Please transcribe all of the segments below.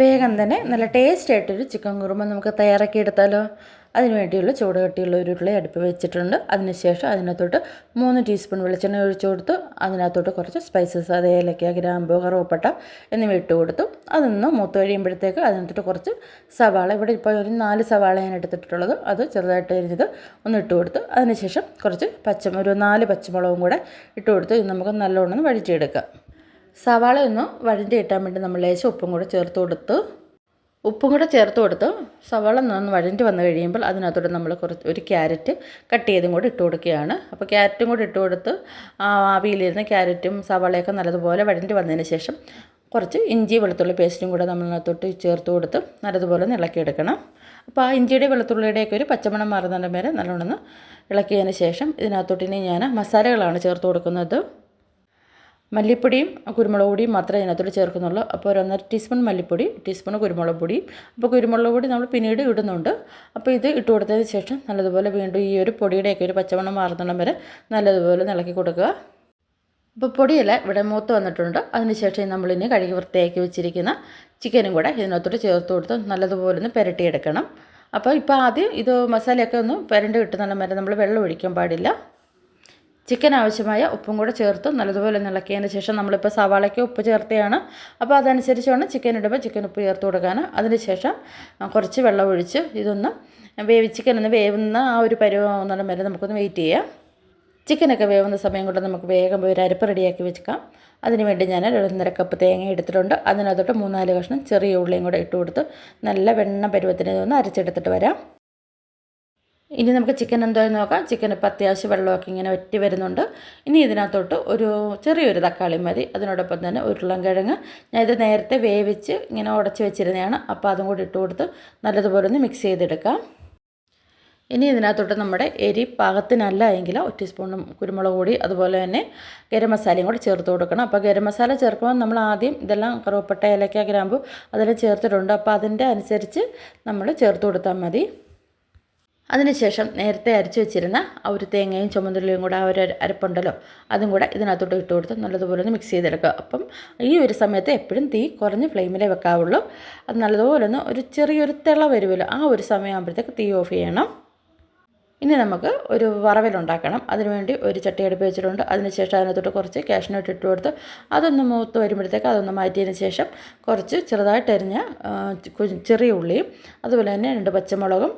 വേഗം തന്നെ നല്ല ടേസ്റ്റ് ആയിട്ടൊരു ചിക്കൻ കുറുമ നമുക്ക് തയ്യാറാക്കി എടുത്താലോ. അതിന് വേണ്ടിയുള്ള ചൂട് കട്ടിയുള്ള ഒരു ഉരുളി അടുപ്പ് വെച്ചിട്ടുണ്ട്. അതിനുശേഷം അതിനകത്തോട്ട് 3 ടീസ്പൂൺ വെളിച്ചെണ്ണ ഒഴിച്ചു കൊടുത്തു. അതിനകത്തോട്ട് കുറച്ച് സ്പൈസസ്, അത് ഏലക്ക, ഗ്രാമ്പൂ, കറുവപ്പട്ട എന്നിവ ഇട്ട് കൊടുത്തു. അതൊന്ന് മൂത്ത് കഴിയുമ്പോഴത്തേക്ക് അതിനകത്തോട്ട് കുറച്ച് സവാള, ഇവിടെ ഇപ്പോൾ ഒരു 4 സവാള ഞാൻ എടുത്തിട്ടുള്ളത്, അത് ചെറുതായിട്ട് അരിഞ്ഞത് ഒന്ന് ഇട്ട് കൊടുത്തു. അതിനുശേഷം കുറച്ച് ഒരു 4 പച്ചമുളകും കൂടെ ഇട്ട് കൊടുത്ത് ഇത് നമുക്ക് നല്ലോണം വഴറ്റിയെടുക്കാം. സവാള ഒന്ന് വഴറ്റി ഇട്ടാൻ വേണ്ടി നമ്മൾ ലേശം ഉപ്പും കൂടെ ചേർത്ത് കൊടുത്ത് സവാള ഒന്ന് വഴറ്റി വന്നു കഴിയുമ്പോൾ അതിനകത്തോട്ട് നമ്മൾ ഒരു ക്യാരറ്റ് കട്ട് ചെയ്തും കൂടെ ഇട്ട് കൊടുക്കുകയാണ്. അപ്പോൾ ക്യാരറ്റും കൂടെ ഇട്ട് കൊടുത്ത് ആവിയിലിരുന്ന് ക്യാരറ്റും സവാളയൊക്കെ നല്ലതുപോലെ വഴറ്റി വന്നതിന് ശേഷം കുറച്ച് ഇഞ്ചി വെളുത്തുള്ളി പേസ്റ്റും കൂടെ നമ്മളതിനകത്തോട്ട് ചേർത്ത് കൊടുത്ത് നല്ലതുപോലെ ഇളക്കിയെടുക്കണം. അപ്പോൾ ആ ഇഞ്ചിയുടെ വെളുത്തുള്ളിയുടെയൊക്കെ ഒരു പച്ചമണം മാറുന്നതിന് വരെ നല്ലോണം ഇളക്കിയതിന് ശേഷം ഇതിനകത്തോട്ട് ഇനി ഞാൻ മസാലകളാണ് ചേർത്ത് കൊടുക്കുന്നത്. മല്ലിപ്പൊടിയും കുരുമുളക് പൊടിയും മാത്രമേ ഇതിനകത്തോട്ട് ചേർക്കുന്നുള്ളൂ. അപ്പോൾ ഒരു 1.5 ടീസ്പൂൺ മല്ലിപ്പൊടി, ടീസ്പൂൺ കുരുമുളക് പൊടി. അപ്പോൾ കുരുമുളക് പൊടി നമ്മൾ പിന്നീട് ഇടുന്നുണ്ട്. അപ്പോൾ ഇത് ഇട്ട് കൊടുത്തതിന് ശേഷം നല്ലതുപോലെ വീണ്ടും ഈ ഒരു പൊടിയുടെയൊക്കെ ഒരു പച്ചമണം മാറുന്നിടം വരെ നല്ലതുപോലെ ഇളക്കി കൊടുക്കുക. അപ്പോൾ പൊടിയെല്ലാം ഇവിടെ മൂത്ത് വന്നിട്ടുണ്ട്. അതിനുശേഷം നമ്മളിനി കഴുകി വൃത്തിയാക്കി വെച്ചിരിക്കുന്ന ചിക്കനും കൂടെ ഇതിനകത്തോട്ട് ചേർത്ത് കൊടുത്ത് നല്ലതുപോലെ ഒന്ന് പുരട്ടിയെടുക്കണം. അപ്പോൾ ഇപ്പോൾ ആദ്യം ഇത് മസാലയൊക്കെ ഒന്ന് പുരണ്ട് കിട്ടുന്നിടം വരെ നമ്മൾ വെള്ളം ഒഴിക്കാൻ പാടില്ല. ചിക്കൻ ആവശ്യമായ ഉപ്പും കൂടെ ചേർത്ത് നല്ലതുപോലെ ഇളക്കിയതിന് ശേഷം നമ്മളിപ്പോൾ സവാളയ്ക്ക് ഉപ്പ് ചേർത്തതാണ്. അപ്പോൾ അതനുസരിച്ച് വേണം ചിക്കൻ ഇടുമ്പോൾ ചിക്കൻ ഉപ്പ് ചേർത്ത് കൊടുക്കാൻ. അതിനുശേഷം കുറച്ച് വെള്ളം ഒഴിച്ച് ഇതൊന്ന് ചിക്കൻ ഒന്ന് വേവുന്ന ആ ഒരു പരുവാകുന്നിടം വരെ നമുക്കൊന്ന് വെയിറ്റ് ചെയ്യാം. ചിക്കനൊക്കെ വേവുന്ന സമയം കൊണ്ട് നമുക്ക് വേഗം ഒരു അരപ്പ് റെഡിയാക്കി വെക്കാം. അതിനുവേണ്ടി ഞാൻ 1.5 കപ്പ് തേങ്ങ എടുത്തിട്ടുണ്ട്. അതിനകത്തോട്ട് 3-4 കഷ്ണം ചെറിയ ഉള്ളിയും കൂടെ ഇട്ട് കൊടുത്ത് നല്ല വെണ്ണ പരുവത്തിന് ഒന്ന് അരച്ചെടുത്തിട്ട് വരാം. ഇനി നമുക്ക് ചിക്കൻ എന്തായെന്ന് നോക്കാം. ചിക്കൻ ഇപ്പോൾ അത്യാവശ്യം വെള്ളമൊക്കെ ഇങ്ങനെ വറ്റി വരുന്നുണ്ട്. ഇനി ഇതിനകത്തോട്ട് ചെറിയൊരു തക്കാളി മതി. അതിനോടൊപ്പം തന്നെ ഉരുളൻകിഴങ്ങ് ഞാൻ ഇത് നേരത്തെ വേവിച്ച് ഇങ്ങനെ ഉടച്ച് വെച്ചിരുന്നതാണ്. അപ്പോൾ അതും കൂടി ഇട്ട് കൊടുത്ത് നല്ലതുപോലെ ഒന്ന് മിക്സ് ചെയ്തെടുക്കാം. ഇനി ഇതിനകത്തോട്ട് നമ്മുടെ എരി പാകത്തിനല്ല എങ്കിൽ 1 ടീസ്പൂൺ കുരുമുളക് പൊടി, അതുപോലെ തന്നെ ഗരം മസാലയും കൂടി ചേർത്ത് കൊടുക്കണം. അപ്പോൾ ഗരം മസാല ചേർക്കുമ്പോൾ നമ്മൾ ആദ്യം ഇതെല്ലാം കറുവപ്പട്ട, ഏലക്ക, ഗ്രാമ്പൂ അതെല്ലാം ചേർത്തിട്ടുണ്ട്. അപ്പോൾ അതിൻ്റെ അനുസരിച്ച് നമ്മൾ ചേർത്ത് കൊടുത്താൽ മതി. അതിനുശേഷം നേരത്തെ അരച്ച് വെച്ചിരുന്ന ആ ഒരു തേങ്ങയും ചുമന്നുള്ളിയും കൂടെ ആ ഒരു അരപ്പുണ്ടല്ലോ, അതും കൂടെ ഇതിനകത്തോട്ട് ഇട്ട് കൊടുത്ത് നല്ലതുപോലെ ഒന്ന് മിക്സ് ചെയ്തെടുക്കുക. അപ്പം ഈ ഒരു സമയത്ത് എപ്പോഴും തീ കുറഞ്ഞ ഫ്ലെയിമിലേ വെക്കാവുള്ളൂ. അത് നല്ലതുപോലെ ഒന്ന് ഒരു ചെറിയൊരു തിള വരുമല്ലോ, ആ ഒരു സമയമാകുമ്പോഴത്തേക്ക് തീ ഓഫ് ചെയ്യണം. ഇനി നമുക്ക് ഒരു വറവലുണ്ടാക്കണം. അതിനുവേണ്ടി ഒരു ചട്ടി അടുപ്പ് വെച്ചിട്ടുണ്ട്. അതിനുശേഷം അതിനകത്തോട്ട് കുറച്ച് കാഷ്നട്ട് ഇട്ട് കൊടുത്ത് അതൊന്ന് മൂത്ത് വരുമ്പോഴത്തേക്ക് അതൊന്ന് മാറ്റിയതിന് ശേഷം കുറച്ച് ചെറുതായിട്ട് അരിഞ്ഞ ചെറിയ ഉള്ളിയും അതുപോലെ തന്നെ 2 പച്ചമുളകും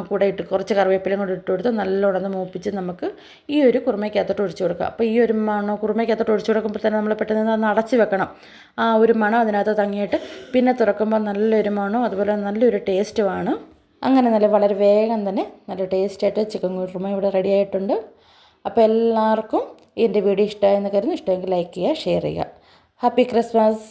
കൂടെ ഇട്ട് കുറച്ച് കറിവേപ്പിലയും കൂടെ ഇട്ട് കൊടുത്ത് നല്ലോണം മൂപ്പിച്ച് നമുക്ക് ഈ ഒരു കുറുമയ്ക്കകത്തോട്ട് ഒഴിച്ചു കൊടുക്കുക. അപ്പോൾ ഈ ഒരു മണം കുറുമയ്ക്കകത്തോട്ട് ഒഴിച്ചു കൊടുക്കുമ്പോൾ തന്നെ നമ്മൾ പെട്ടെന്ന് ഒന്ന് അടച്ച് വെക്കണം. ആ ഒരു മണം അതിനകത്ത് തങ്ങിയിട്ട് പിന്നെ തുറക്കുമ്പോൾ നല്ലൊരു മണവും അതുപോലെ നല്ലൊരു ടേസ്റ്റുമാണ്. അങ്ങനെ വളരെ വേഗം തന്നെ നല്ല ടേസ്റ്റായിട്ട് ചിക്കൻ കുറുമ ഇവിടെ റെഡി ആയിട്ടുണ്ട്. അപ്പോൾ എല്ലാവർക്കും എൻ്റെ വീഡിയോ ഇഷ്ടമായെന്ന് കരുതുന്നു. ഇഷ്ടമെങ്കിൽ ലൈക്ക് ചെയ്യുക, ഷെയർ ചെയ്യുക. Happy Christmas.